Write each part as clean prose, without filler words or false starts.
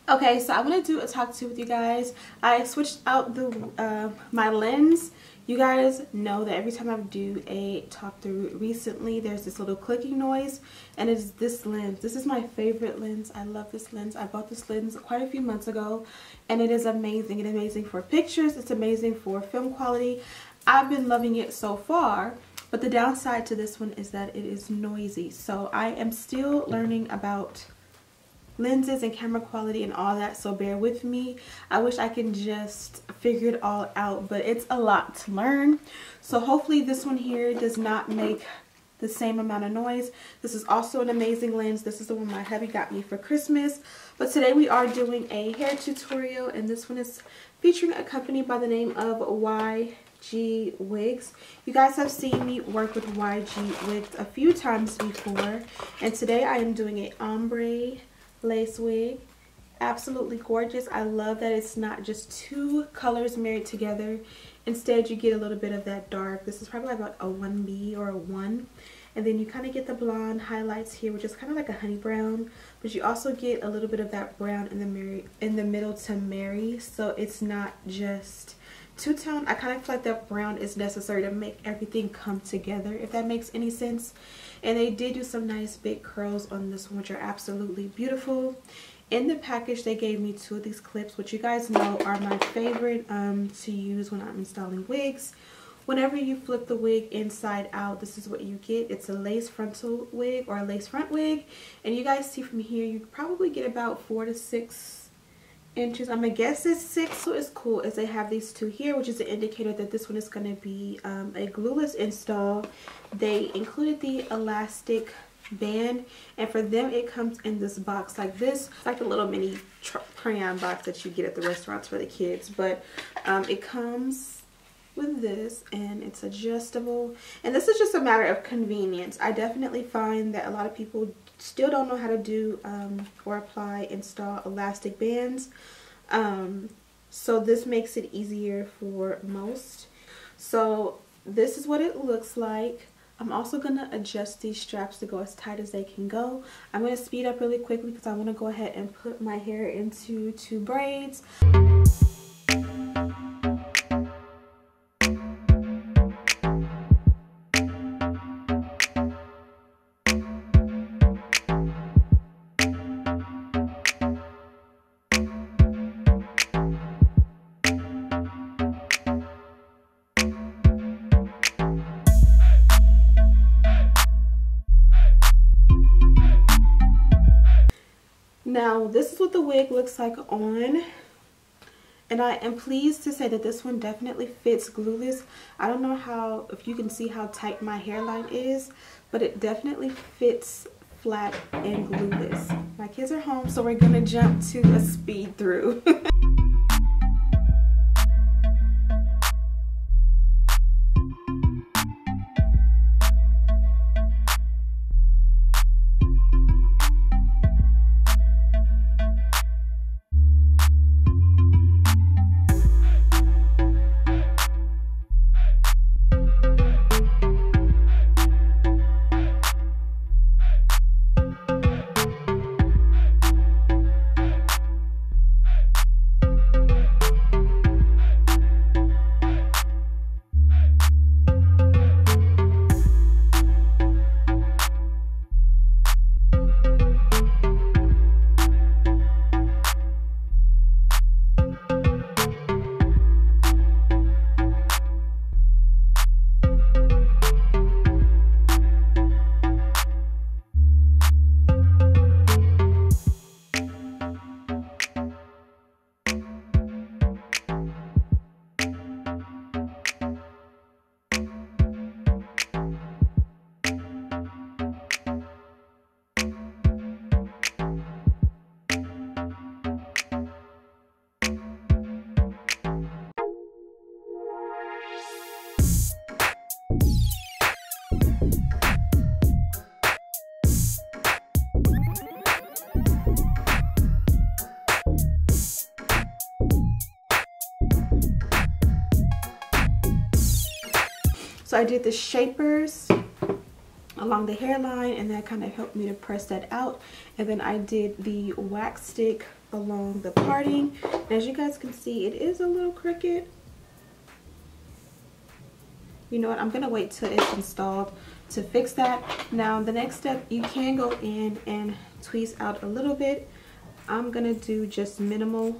Okay, so I want to do a talk to with you guys. I switched out the my lens. You guys know that every time I do a talk through recently, there's this little clicking noise, and it's this lens. This is my favorite lens. I love this lens. I bought this lens quite a few months ago, and it is amazing. It's amazing for pictures. It's amazing for film quality. I've been loving it so far, but the downside to this one is that it is noisy. So I am still learning about lenses and camera quality and all that, so bear with me. I wish I could just figure it all out, but it's a lot to learn. So hopefully this one here does not make the same amount of noise. This is also an amazing lens. This is the one my hubby got me for Christmas. But today we are doing a hair tutorial, and this one is featuring a company by the name of YGwigs. You guys have seen me work with YGwigs a few times before, and today I am doing a ombre lace wig. Absolutely gorgeous. I love that it's not just two colors married together. Instead you get a little bit of that dark. This is probably about a 1B or a 1, and then you kind of get the blonde highlights here, which is kind of like a honey brown, but you also get a little bit of that brown in the middle to marry, so it's not just two-tone. I kind of feel like that brown is necessary to make everything come together, if that makes any sense. And they did do some nice big curls on this one, which are absolutely beautiful. In the package they gave me two of these clips, which you guys know are my favorite to use when I'm installing wigs. Whenever you flip the wig inside out, this is what you get. It's a lace frontal wig or a lace front wig, and you guys see from here you probably get about 4 to 6 inches. I'm gonna guess it's 6. So it's cool as they have these two here, which is an indicator that this one is going to be a glueless install. They included the elastic band, and for them it comes in this box like this. It's like a little mini crayon box that you get at the restaurants for the kids, but it comes with this, and it's adjustable, and this is just a matter of convenience. I definitely find that a lot of people still don't know how to do or install elastic bands, so this makes it easier for most. So this is what it looks like. I'm also going to adjust these straps to go as tight as they can go. I'm going to speed up really quickly because I want to go ahead and put my hair into 2 braids. Now this is what the wig looks like on, and I am pleased to say that this one definitely fits glueless. I don't know if you can see how tight my hairline is, but it definitely fits flat and glueless. My kids are home, so we're gonna jump to a speed through. So I did the shapers along the hairline, and that kind of helped me to press that out. And then I did the wax stick along the parting. And as you guys can see, it is a little crooked. You know what, I'm gonna wait till it's installed to fix that. Now the next step, you can go in and tweeze out a little bit. I'm gonna do just minimal.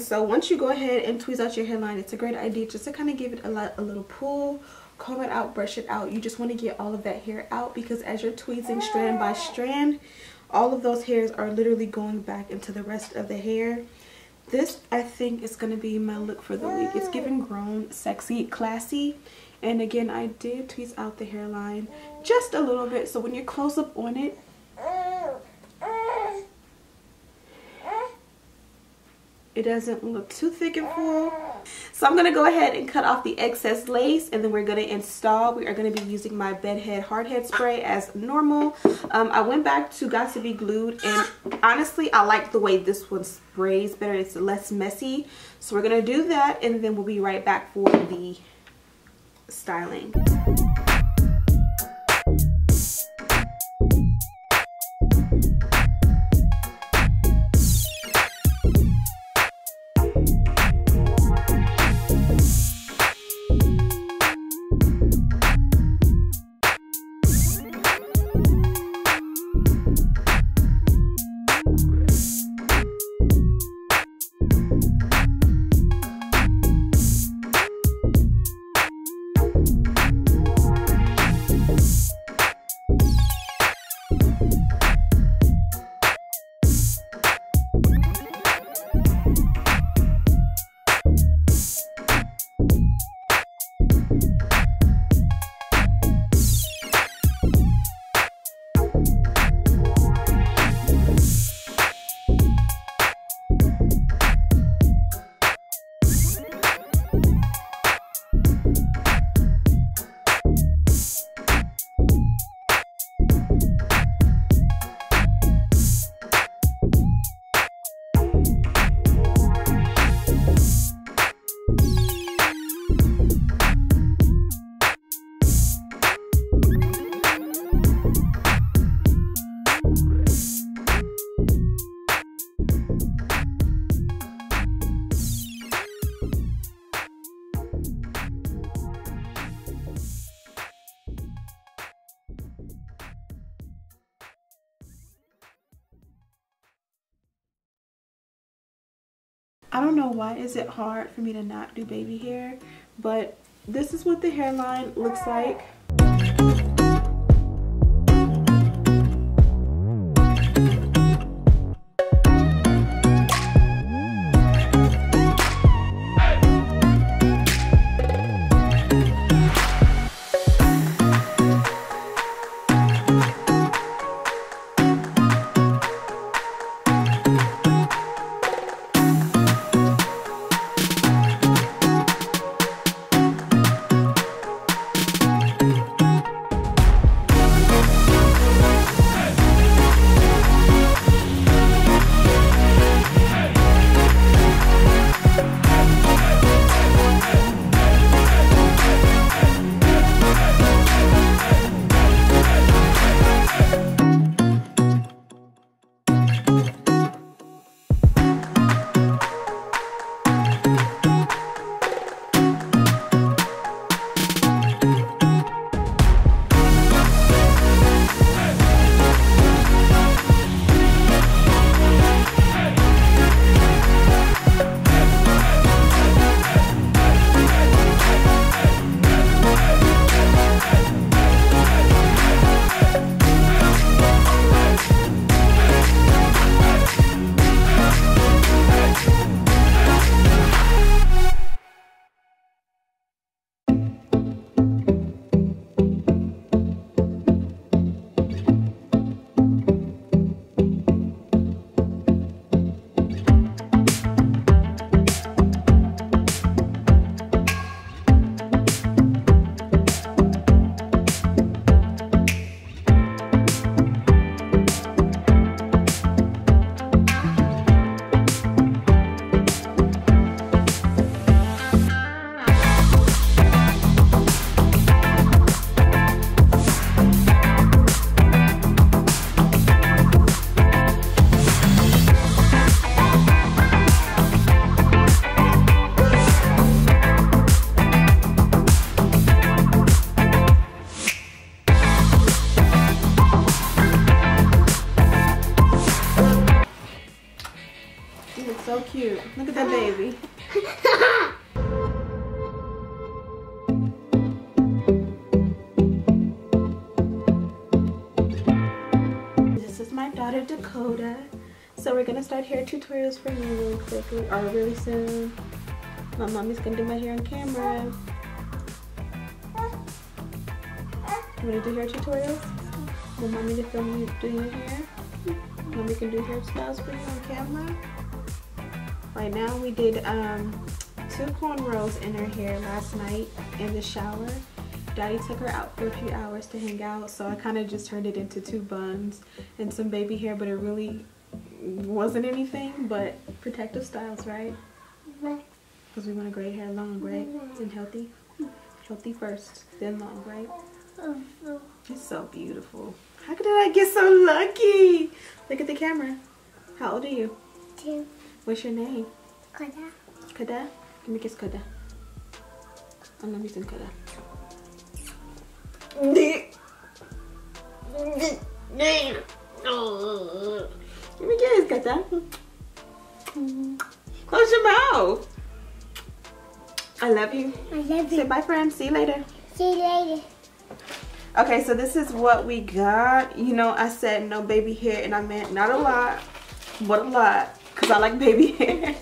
So once you go ahead and tweeze out your hairline, it's a great idea just to kind of give it a little pull, comb it out, brush it out. You just want to get all of that hair out, because as you're tweezing strand by strand, all of those hairs are literally going back into the rest of the hair. This, I think, is going to be my look for the week. It's giving grown, sexy, classy. And again, I did tweeze out the hairline just a little bit, so when you're close up on it, it doesn't look too thick and full. So I'm gonna go ahead and cut off the excess lace, and then we're gonna install. We are gonna be using my bedhead hardhead spray as normal. I went back to Got to Be Glued, and honestly, I like the way this one sprays better. It's less messy. So we're gonna do that, and then we'll be right back for the styling. I don't know why is it hard for me to not do baby hair, but this is what the hairline looks like. soda. So we're gonna start hair tutorials for me really quickly, or really soon. My mommy's gonna do my hair on camera. You wanna do hair tutorials? Want mommy to film you doing your hair? Mommy can do hairstyles for you on camera. Right now we did 2 cornrows in her hair last night in the shower. Daddy took her out for a few hours to hang out, so I kind of just turned it into 2 buns and some baby hair, but it really wasn't anything but protective styles, right? Because we want a great hair long, right? And healthy. Healthy first, then long, right? It's so beautiful. How did I get so lucky? Look at the camera. How old are you? 2. What's your name? Kada. Kada? Give me a kiss, Kada. I'm not using Kada. Give me a kiss, Kada. Close your mouth. I love you. I love you. Say bye, friends. See you later. See you later. Okay, so this is what we got. You know, I said no baby hair, and I meant not a lot, but a lot, because I like baby hair.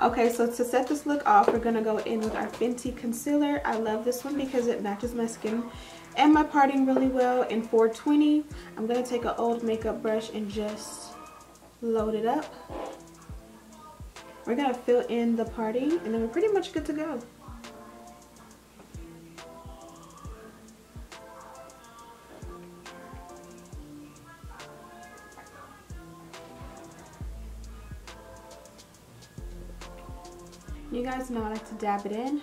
Okay, so to set this look off, we're gonna go in with our Fenty concealer. I love this one because it matches my skin and my parting really well. In 420, I'm gonna take an old makeup brush and just load it up. We're gonna fill in the parting, and then we're pretty much good to go. You guys know I like to dab it in.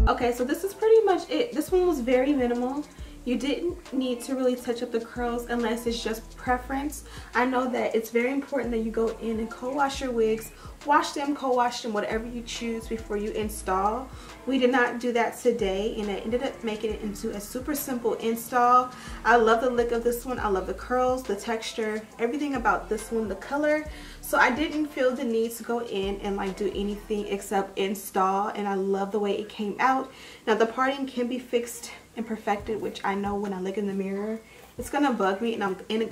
Okay, so this is pretty much it. This one was very minimal. You didn't need to really touch up the curls unless it's just preference. I know that it's very important that you go in and co-wash your wigs. Wash them, co-wash them, whatever you choose before you install. We did not do that today, and I ended up making it into a super simple install. I love the look of this one. I love the curls, the texture, everything about this one, the color. So I didn't feel the need to go in and like do anything except install, and I love the way it came out. Now the parting can be fixed and perfected, which I know when I look in the mirror it's gonna bug me, and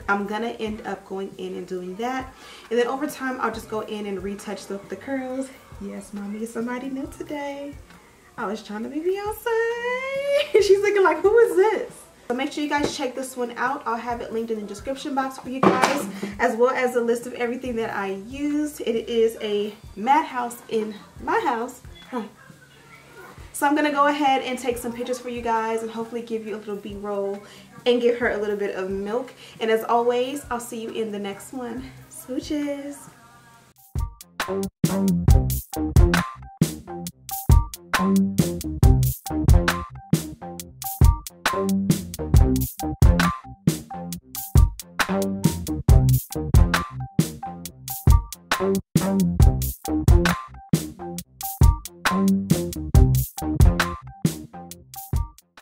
I'm gonna end up going in and doing that. And then over time I'll just go in and retouch the curls. Yes, mommy is somebody new today. I was trying to be Beyonce. She's looking like, who is this? So make sure you guys check this one out. I'll have it linked in the description box for you guys, as well as a list of everything that I used. It is a madhouse in my house. So I'm gonna go ahead and take some pictures for you guys and hopefully give you a little B-roll and give her a little bit of milk. And as always, I'll see you in the next one. Smooches.